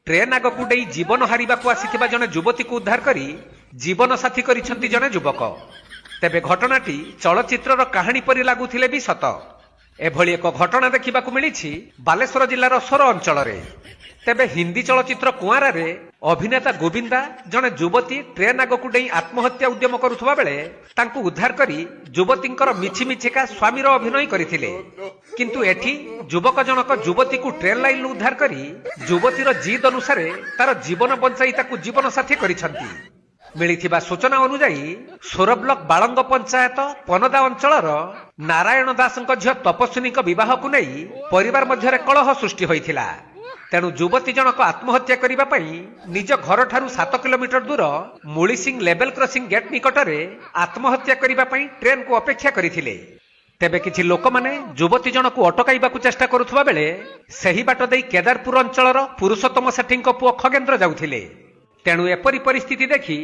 Train आगकू डेई जीवन हारिबाकू आसिथिबा जने युवती को उद्धार करी जीवन साथी करिसंती जने युवक। तेबे घटनाटी चलचित्रर कहानी परि लागुथिले भी सत। एभली एक घटना देखिबाकू मिलिछि बालेश्वर जिल्लार सोर अंचल रे। तेबे हिंदी चलचित्र कुआरा रे अभिनेता गोविंदा जने युवती ट्रेन आगकू डेई आत्महत्या उद्यम करुथबा बेले तांकू उद्धार करी युवतींकर मिछि मिछिका स्वामीर अभिनय करथिले। किंतु एठी युवक जनक युवती को ट्रेन लाइन उद्धार करी युवतीर जिद अनुसार तार जीवन बंचाई ताकू जीवन साथी करिसंती। मिलिथिबा सूचना अनुसार सोर ब्लॉक बाळंग पंचायत पनदा अंचलर नारायण दासଙ୍କ झियो तपस्विनीଙ୍କ विवाहକୁ ନେଇ परिवार ମଧ୍ୟରେ कलह सृष्टि होइथिला। तेणु युवती जनक आत्महत्या करिबा पई निज घर ठारू 7 किलोमीटर दूर मुळीसिंह लेवल क्रॉसिंग गेट निकटरे आत्महत्या करिबा पई ट्रेन को अपेक्षा करिथिले। तेबे किछि लोक माने युवती जनक अटकाइबाकू चेष्टा करुथबा बेले सही बाट देई केदारपुर अंचलर पुरुषोत्तम सेठीଙ୍କ पुओ खगेंद्र जाउथिले। तेणु एपरी परिस्थिति देखि